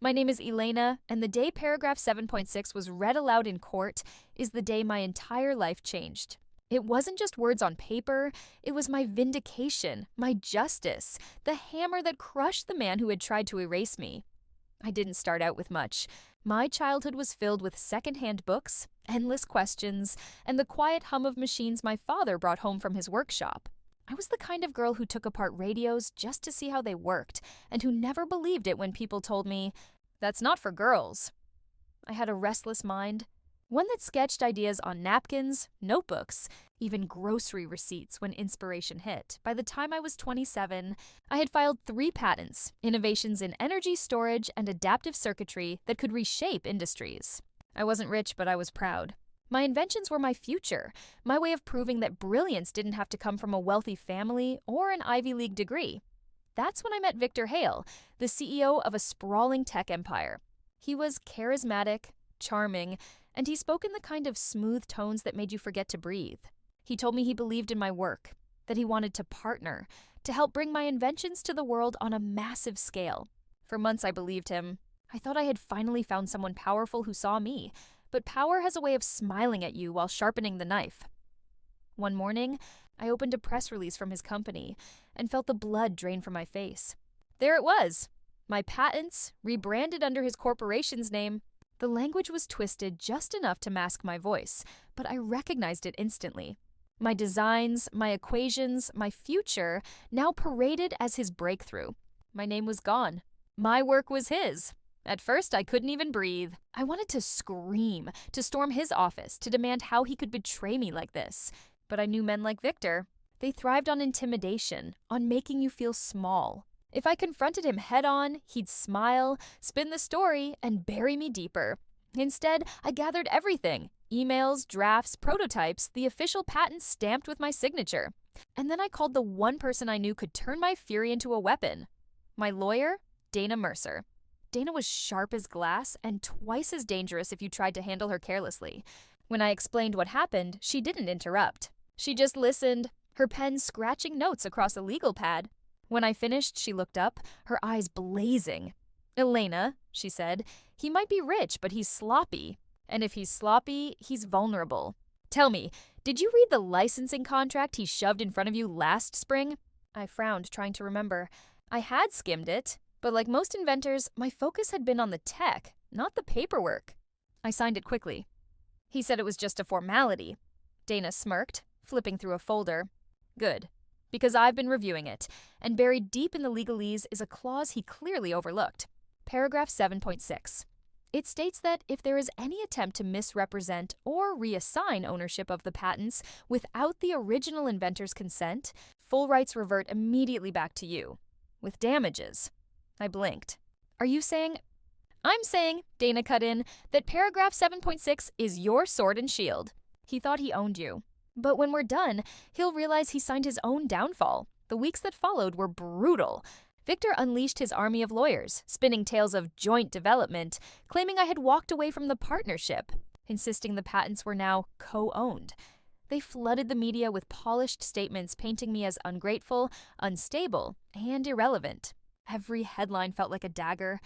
My name is Elena, and the day paragraph 7.6 was read aloud in court is the day my entire life changed. It wasn't just words on paper, it was my vindication, my justice, the hammer that crushed the man who had tried to erase me. I didn't start out with much. My childhood was filled with secondhand books, endless questions, and the quiet hum of machines my father brought home from his workshop. I was the kind of girl who took apart radios just to see how they worked, and who never believed it when people told me, "That's not for girls." I had a restless mind, one that sketched ideas on napkins, notebooks, even grocery receipts when inspiration hit. By the time I was 27, I had filed 3 patents, innovations in energy storage and adaptive circuitry that could reshape industries. I wasn't rich, but I was proud. My inventions were my future, my way of proving that brilliance didn't have to come from a wealthy family or an Ivy League degree. That's when I met Victor Hale, the CEO of a sprawling tech empire. He was charismatic, charming, and he spoke in the kind of smooth tones that made you forget to breathe. He told me he believed in my work, that he wanted to partner, to help bring my inventions to the world on a massive scale. For months I believed him. I thought I had finally found someone powerful who saw me, but power has a way of smiling at you while sharpening the knife. One morning, I opened a press release from his company and felt the blood drain from my face. There it was, my patents, rebranded under his corporation's name. The language was twisted just enough to mask my voice, but I recognized it instantly. My designs, my equations, my future now paraded as his breakthrough. My name was gone. My work was his. At first, I couldn't even breathe. I wanted to scream, to storm his office, to demand how he could betray me like this. But I knew men like Victor. They thrived on intimidation, on making you feel small. If I confronted him head-on, he'd smile, spin the story, and bury me deeper. Instead, I gathered everything: emails, drafts, prototypes, the official patents stamped with my signature. And then I called the one person I knew could turn my fury into a weapon. My lawyer, Dana Mercer. Dana was sharp as glass and twice as dangerous if you tried to handle her carelessly. When I explained what happened, she didn't interrupt. She just listened, her pen scratching notes across a legal pad. When I finished, she looked up, her eyes blazing. "Elena," she said, "he might be rich, but he's sloppy. And if he's sloppy, he's vulnerable. Tell me, did you read the licensing contract he shoved in front of you last spring?" I frowned, trying to remember. I had skimmed it, but like most inventors, my focus had been on the tech, not the paperwork. I signed it quickly. He said it was just a formality. Dana smirked, flipping through a folder. Good, because I've been reviewing it, and buried deep in the legalese is a clause he clearly overlooked. Paragraph 7.6. It states that if there is any attempt to misrepresent or reassign ownership of the patents without the original inventor's consent, full rights revert immediately back to you, with damages. I blinked. Are you saying? I'm saying, Dana cut in, that paragraph 7.6 is your sword and shield. He thought he owned you. But when we're done, he'll realize he signed his own downfall. The weeks that followed were brutal. Victor unleashed his army of lawyers, spinning tales of joint development, claiming I had walked away from the partnership, insisting the patents were now co-owned. They flooded the media with polished statements painting me as ungrateful, unstable, and irrelevant. Every headline felt like a dagger,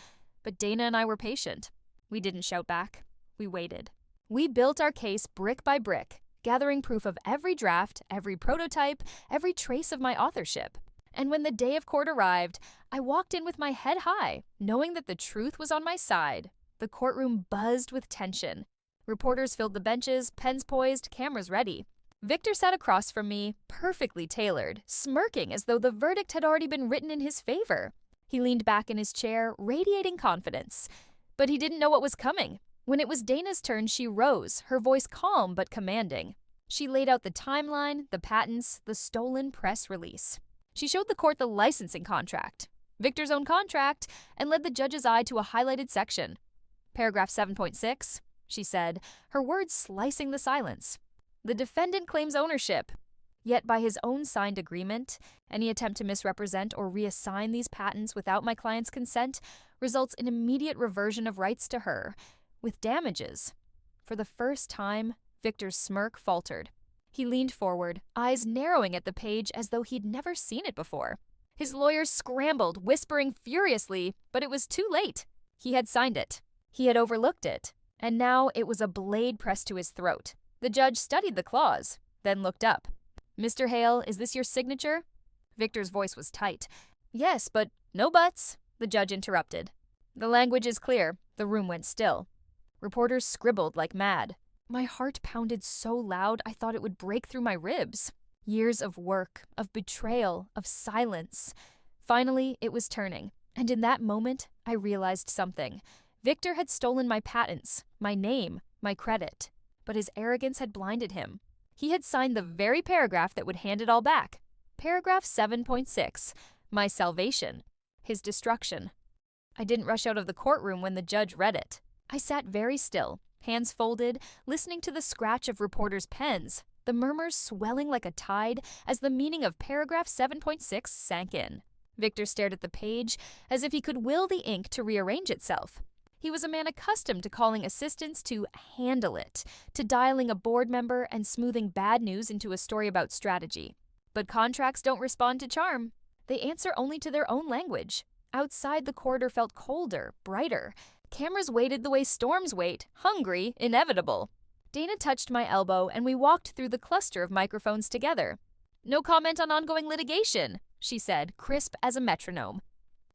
but Dana and I were patient. We didn't shout back. We waited. We built our case brick by brick, gathering proof of every draft, every prototype, every trace of my authorship. And when the day of court arrived, I walked in with my head high, knowing that the truth was on my side. The courtroom buzzed with tension. Reporters filled the benches, pens poised, cameras ready. Victor sat across from me, perfectly tailored, smirking as though the verdict had already been written in his favor. He leaned back in his chair, radiating confidence. But he didn't know what was coming. When it was Dana's turn, she rose, her voice calm but commanding. She laid out the timeline, the patents, the stolen press release. She showed the court the licensing contract, Victor's own contract, and led the judge's eye to a highlighted section. Paragraph 7.6, she said, her words slicing the silence. The defendant claims ownership. Yet by his own signed agreement, any attempt to misrepresent or reassign these patents without my client's consent results in immediate reversion of rights to her, with damages. For the first time, Victor's smirk faltered. He leaned forward, eyes narrowing at the page as though he'd never seen it before. His lawyers scrambled, whispering furiously, but it was too late. He had signed it. He had overlooked it. And now it was a blade pressed to his throat. The judge studied the clause, then looked up. "Mr. Hale, is this your signature?" Victor's voice was tight. "Yes, but no buts," the judge interrupted. "The language is clear." The room went still. Reporters scribbled like mad. My heart pounded so loud I thought it would break through my ribs. Years of work, of betrayal, of silence. Finally, it was turning, and in that moment, I realized something. Victor had stolen my patents, my name, my credit. But his arrogance had blinded him. He had signed the very paragraph that would hand it all back. Paragraph 7.6, my salvation, his destruction. I didn't rush out of the courtroom when the judge read it. I sat very still, hands folded, listening to the scratch of reporters' pens, the murmurs swelling like a tide as the meaning of paragraph 7.6 sank in. Victor stared at the page as if he could will the ink to rearrange itself. He was a man accustomed to calling assistants to handle it, to dialing a board member and smoothing bad news into a story about strategy. But contracts don't respond to charm. They answer only to their own language. Outside, the corridor felt colder, brighter. Cameras waited the way storms wait, hungry, inevitable. Dana touched my elbow, and we walked through the cluster of microphones together. "No comment on ongoing litigation," she said, crisp as a metronome.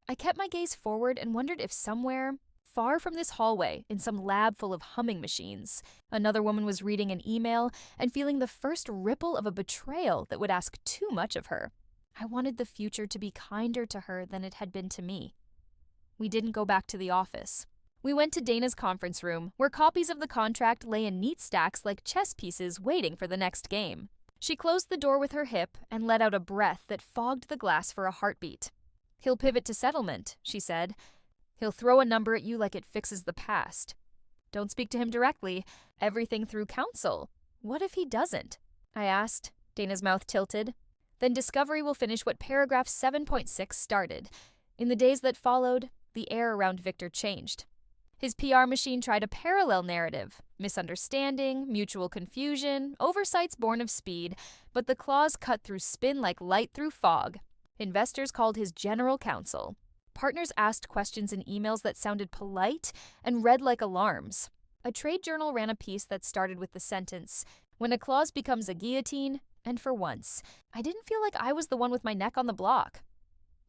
I kept my gaze forward and wondered if somewhere, far from this hallway, in some lab full of humming machines, another woman was reading an email and feeling the first ripple of a betrayal that would ask too much of her. I wanted the future to be kinder to her than it had been to me. We didn't go back to the office. We went to Dana's conference room, where copies of the contract lay in neat stacks like chess pieces waiting for the next game. She closed the door with her hip and let out a breath that fogged the glass for a heartbeat. "He'll pivot to settlement," she said. "He'll throw a number at you like it fixes the past. Don't speak to him directly. Everything through counsel. What if he doesn't?" I asked. Dana's mouth tilted. "Then discovery will finish what paragraph 7.6 started. In the days that followed, the air around Victor changed. His PR machine tried a parallel narrative, misunderstanding, mutual confusion, oversights born of speed, but the clause cut through spin like light through fog. Investors called his general counsel. Partners asked questions in emails that sounded polite and read like alarms. A trade journal ran a piece that started with the sentence, "When a clause becomes a guillotine," and for once, I didn't feel like I was the one with my neck on the block.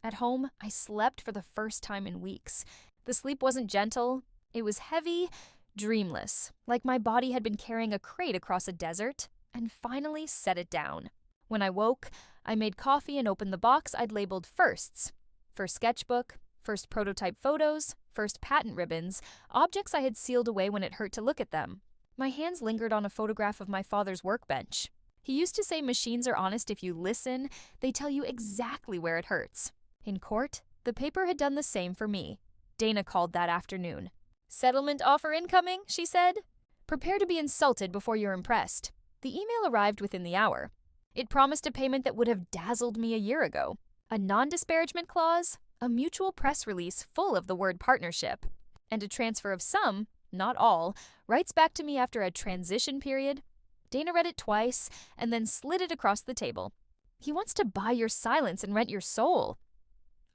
At home, I slept for the first time in weeks. The sleep wasn't gentle. It was heavy, dreamless, like my body had been carrying a crate across a desert, and finally set it down. When I woke, I made coffee and opened the box I'd labeled firsts. First sketchbook, first prototype photos, first patent ribbons, objects I had sealed away when it hurt to look at them. My hands lingered on a photograph of my father's workbench. He used to say machines are honest if you listen, they tell you exactly where it hurts. In court, the paper had done the same for me. Dana called that afternoon. "Settlement offer incoming," she said. "Prepare to be insulted before you're impressed." The email arrived within the hour. It promised a payment that would have dazzled me a year ago. A non-disparagement clause, a mutual press release full of the word partnership, and a transfer of some, not all, rights back to me after a transition period. Dana read it twice and then slid it across the table. "He wants to buy your silence and rent your soul."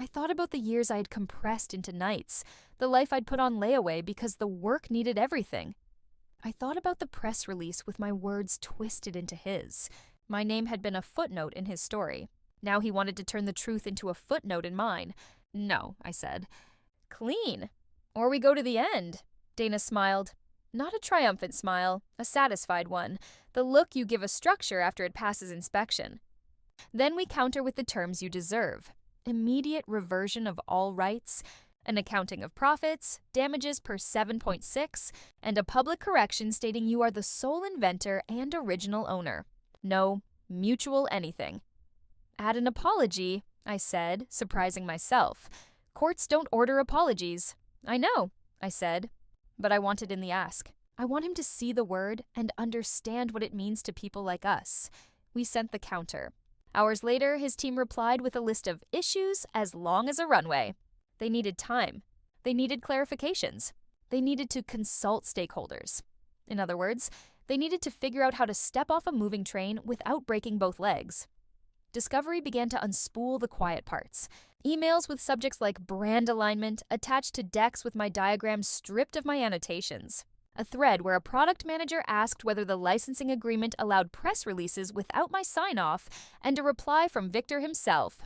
I thought about the years I had compressed into nights, the life I'd put on layaway because the work needed everything. I thought about the press release with my words twisted into his. My name had been a footnote in his story. Now he wanted to turn the truth into a footnote in mine. "No," I said. "Clean. Or we go to the end." Dana smiled. Not a triumphant smile, a satisfied one, the look you give a structure after it passes inspection. "Then we counter with the terms you deserve. Immediate reversion of all rights, an accounting of profits, damages per 7.6, and a public correction stating you are the sole inventor and original owner. No, mutual anything." "Add an apology," I said, surprising myself. "Courts don't order apologies." "I know," I said, but I wanted in the ask. I want him to see the word and understand what it means to people like us. We sent the counter. Hours later, his team replied with a list of issues as long as a runway. They needed time. They needed clarifications. They needed to consult stakeholders. In other words, they needed to figure out how to step off a moving train without breaking both legs. Discovery began to unspool the quiet parts. Emails with subjects like brand alignment attached to decks with my diagrams stripped of my annotations. A thread where a product manager asked whether the licensing agreement allowed press releases without my sign-off, and a reply from Victor himself.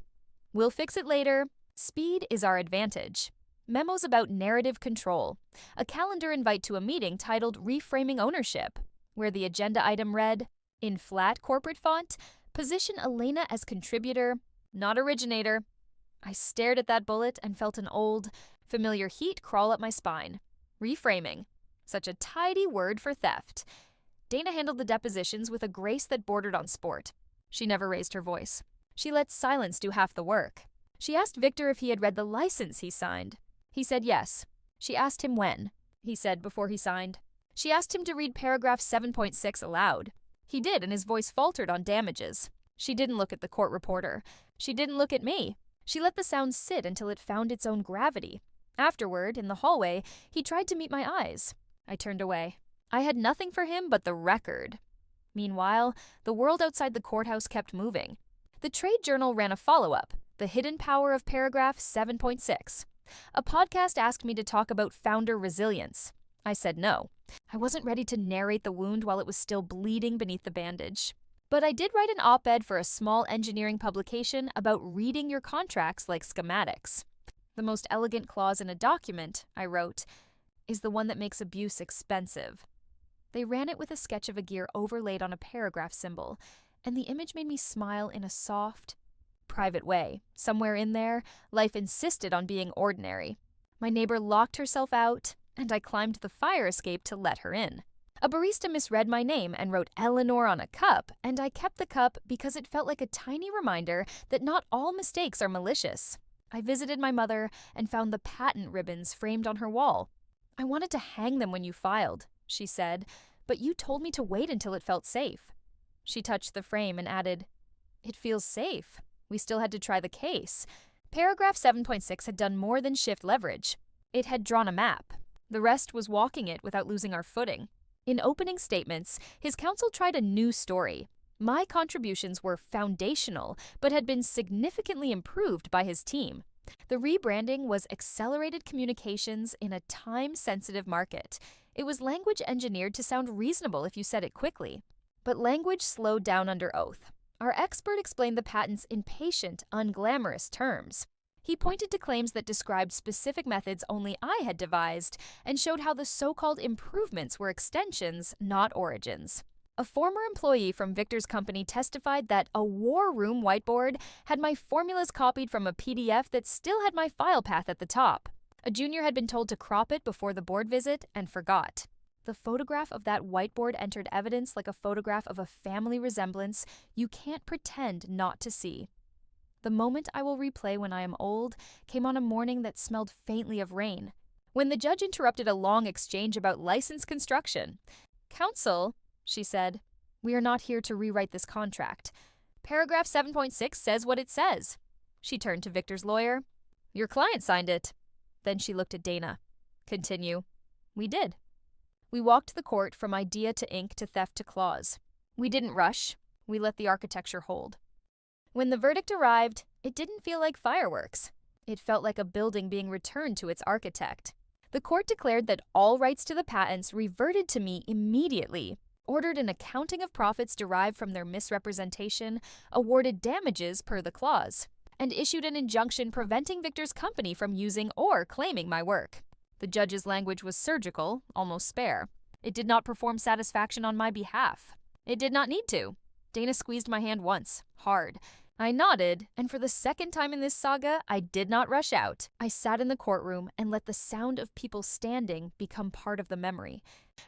"We'll fix it later. Speed is our advantage." Memos about narrative control. A calendar invite to a meeting titled Reframing Ownership, where the agenda item read, in flat corporate font, "Position Elena as contributor, not originator." I stared at that bullet and felt an old, familiar heat crawl up my spine. Reframing. Such a tidy word for theft. Dana handled the depositions with a grace that bordered on sport. She never raised her voice. She let silence do half the work. She asked Victor if he had read the license he signed. He said yes. She asked him when. He said before he signed. She asked him to read paragraph 7.6 aloud. He did, and his voice faltered on damages. She didn't look at the court reporter. She didn't look at me. She let the sound sit until it found its own gravity. Afterward, in the hallway, he tried to meet my eyes. I turned away. I had nothing for him but the record. Meanwhile, the world outside the courthouse kept moving. The Trade Journal ran a follow-up, The Hidden Power of Paragraph 7.6. A podcast asked me to talk about founder resilience. I said no. I wasn't ready to narrate the wound while it was still bleeding beneath the bandage. But I did write an op-ed for a small engineering publication about reading your contracts like schematics. The most elegant clause in a document, I wrote, is the one that makes abuse expensive. They ran it with a sketch of a gear overlaid on a paragraph symbol, and the image made me smile in a soft, private way. Somewhere in there, life insisted on being ordinary. My neighbor locked herself out, and I climbed the fire escape to let her in. A barista misread my name and wrote Eleanor on a cup, and I kept the cup because it felt like a tiny reminder that not all mistakes are malicious. I visited my mother and found the patent ribbons framed on her wall. "I wanted to hang them when you filed," she said, "but you told me to wait until it felt safe." She touched the frame and added, "It feels safe. We still had to try the case." Paragraph 7.6 had done more than shift leverage. It had drawn a map. The rest was walking it without losing our footing. In opening statements, his counsel tried a new story. My contributions were foundational, but had been significantly improved by his team. The rebranding was accelerated communications in a time-sensitive market. It was language engineered to sound reasonable if you said it quickly. But language slowed down under oath. Our expert explained the patents in patient, unglamorous terms. He pointed to claims that described specific methods only I had devised and showed how the so-called improvements were extensions, not origins. A former employee from Victor's company testified that a war room whiteboard had my formulas copied from a PDF that still had my file path at the top. A junior had been told to crop it before the board visit and forgot. The photograph of that whiteboard entered evidence like a photograph of a family resemblance you can't pretend not to see. The moment I will replay when I am old came on a morning that smelled faintly of rain, when the judge interrupted a long exchange about license construction. "Counsel," she said, "we are not here to rewrite this contract. Paragraph 7.6 says what it says." She turned to Victor's lawyer. "Your client signed it." Then she looked at Dana. "Continue." We did. We walked the court from idea to ink to theft to clause. We didn't rush. We let the architecture hold. When the verdict arrived, it didn't feel like fireworks. It felt like a building being returned to its architect. The court declared that all rights to the patents reverted to me immediately, ordered an accounting of profits derived from their misrepresentation, awarded damages per the clause, and issued an injunction preventing Victor's company from using or claiming my work. The judge's language was surgical, almost spare. It did not perform satisfaction on my behalf. It did not need to. Dana squeezed my hand once, hard. I nodded, and for the second time in this saga, I did not rush out. I sat in the courtroom and let the sound of people standing become part of the memory.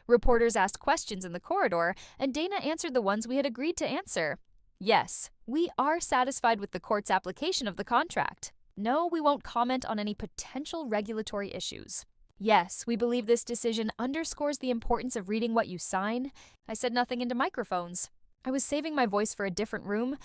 Reporters asked questions in the corridor, and Dana answered the ones we had agreed to answer. Yes, we are satisfied with the court's application of the contract. No, we won't comment on any potential regulatory issues. Yes, we believe this decision underscores the importance of reading what you sign. I said nothing into microphones. I was saving my voice for a different room.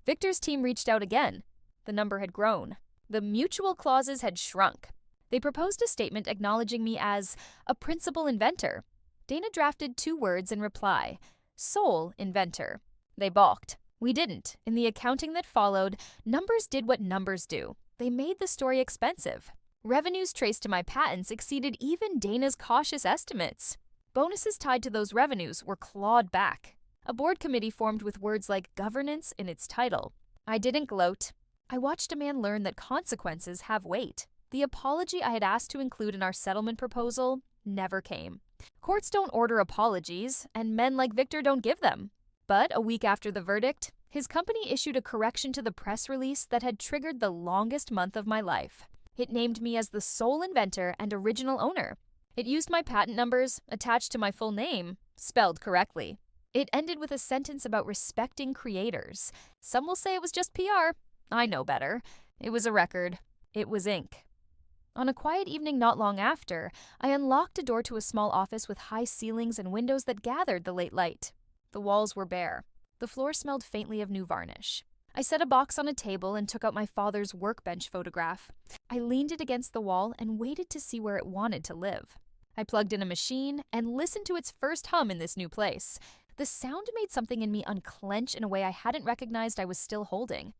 Victor's team reached out again. The number had grown. The mutual clauses had shrunk. They proposed a statement acknowledging me as a principal inventor. Dana drafted 2 words in reply: sole inventor. They balked. We didn't. In the accounting that followed, numbers did what numbers do. They made the story expensive. Revenues traced to my patents exceeded even Dana's cautious estimates. Bonuses tied to those revenues were clawed back. A board committee formed with words like governance in its title. I didn't gloat. I watched a man learn that consequences have weight. The apology I had asked to include in our settlement proposal never came. Courts don't order apologies, and men like Victor don't give them. But a week after the verdict, his company issued a correction to the press release that had triggered the longest month of my life. It named me as the sole inventor and original owner. It used my patent numbers, attached to my full name, spelled correctly. It ended with a sentence about respecting creators. Some will say it was just PR. I know better. It was a record. It was ink. On a quiet evening not long after, I unlocked a door to a small office with high ceilings and windows that gathered the late light. The walls were bare. The floor smelled faintly of new varnish. I set a box on a table and took out my father's workbench photograph. I leaned it against the wall and waited to see where it wanted to live. I plugged in a machine and listened to its first hum in this new place. The sound made something in me unclench in a way I hadn't recognized I was still holding.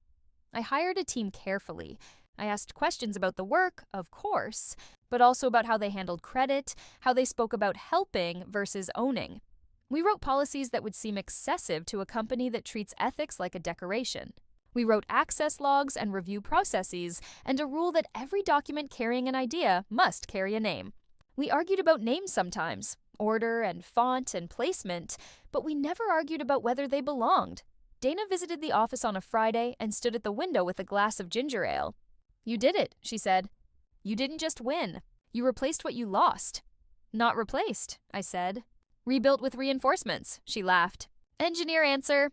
I hired a team carefully. I asked questions about the work, of course, but also about how they handled credit, how they spoke about helping versus owning. We wrote policies that would seem excessive to a company that treats ethics like a decoration. We wrote access logs and review processes, and a rule that every document carrying an idea must carry a name. We argued about names sometimes, order and font and placement, but we never argued about whether they belonged. Dana visited the office on a Friday and stood at the window with a glass of ginger ale. "You did it," she said. "You didn't just win. You replaced what you lost." "Not replaced," I said. "Rebuilt with reinforcements," she laughed. "Engineer answer."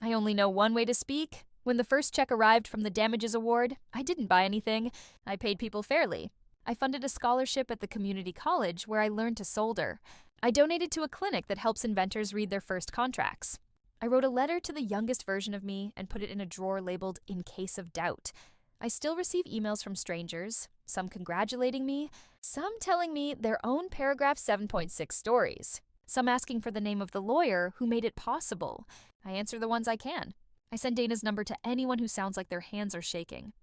I only know one way to speak. When the first check arrived from the damages award, I didn't buy anything. I paid people fairly. I funded a scholarship at the community college where I learned to solder. I donated to a clinic that helps inventors read their first contracts. I wrote a letter to the youngest version of me and put it in a drawer labeled "In Case of Doubt." I still receive emails from strangers, some congratulating me, some telling me their own paragraph 7.6 stories, some asking for the name of the lawyer who made it possible. I answer the ones I can. I send Dana's number to anyone who sounds like their hands are shaking.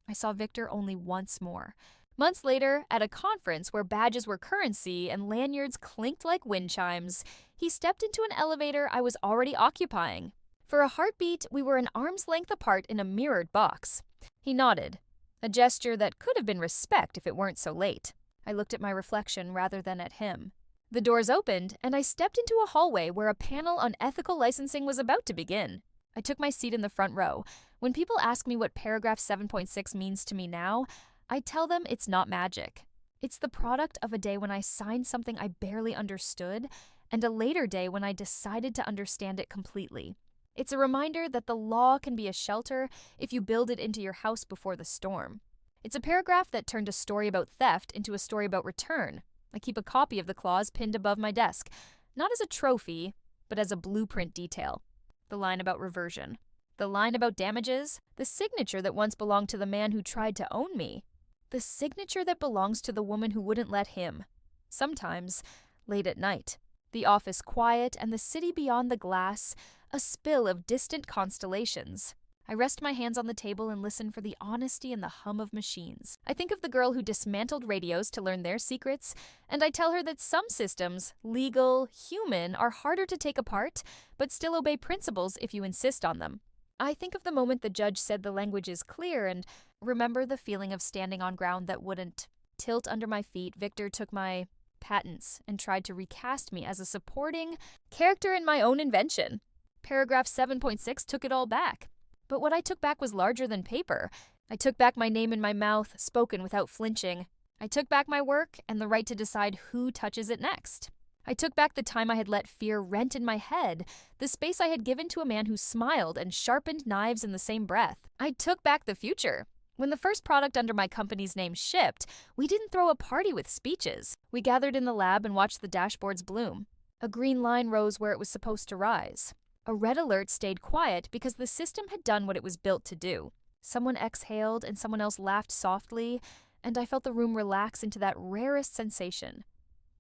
I saw Victor only once more. Months later, at a conference where badges were currency and lanyards clinked like wind chimes, he stepped into an elevator I was already occupying. For a heartbeat, we were an arm's length apart in a mirrored box. He nodded, a gesture that could have been respect if it weren't so late. I looked at my reflection rather than at him. The doors opened, and I stepped into a hallway where a panel on ethical licensing was about to begin. I took my seat in the front row. When people ask me what paragraph 7.6 means to me now, I tell them it's not magic. It's the product of a day when I signed something I barely understood, and a later day when I decided to understand it completely. It's a reminder that the law can be a shelter if you build it into your house before the storm. It's a paragraph that turned a story about theft into a story about return. I keep a copy of the clause pinned above my desk, not as a trophy, but as a blueprint detail. The line about reversion. The line about damages. The signature that once belonged to the man who tried to own me. The signature that belongs to the woman who wouldn't let him. Sometimes, late at night. The office quiet and the city beyond the glass, a spill of distant constellations. I rest my hands on the table and listen for the honesty and the hum of machines. I think of the girl who dismantled radios to learn their secrets, and I tell her that some systems, legal, human, are harder to take apart, but still obey principles if you insist on them. I think of the moment the judge said the language is clear and remember the feeling of standing on ground that wouldn't tilt under my feet. Victor took my patents and tried to recast me as a supporting character in my own invention. Paragraph 7.6 took it all back. But what I took back was larger than paper. I took back my name in my mouth, spoken without flinching. I took back my work and the right to decide who touches it next. I took back the time I had let fear rent in my head, the space I had given to a man who smiled and sharpened knives in the same breath. I took back the future. When the first product under my company's name shipped, we didn't throw a party with speeches. We gathered in the lab and watched the dashboards bloom. A green line rose where it was supposed to rise. A red alert stayed quiet because the system had done what it was built to do. Someone exhaled and someone else laughed softly, and I felt the room relax into that rarest sensation.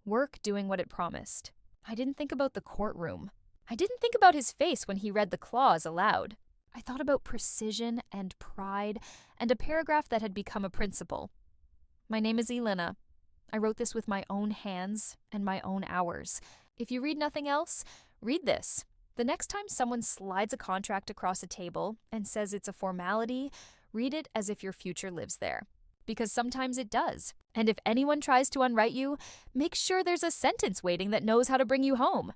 Work doing what it promised. I didn't think about the courtroom. I didn't think about his face when he read the clause aloud. I thought about precision and pride and a paragraph that had become a principle. My name is Elena. I wrote this with my own hands and my own hours. If you read nothing else, read this. The next time someone slides a contract across a table and says it's a formality, read it as if your future lives there. Because sometimes it does. And if anyone tries to unwrite you, make sure there's a sentence waiting that knows how to bring you home.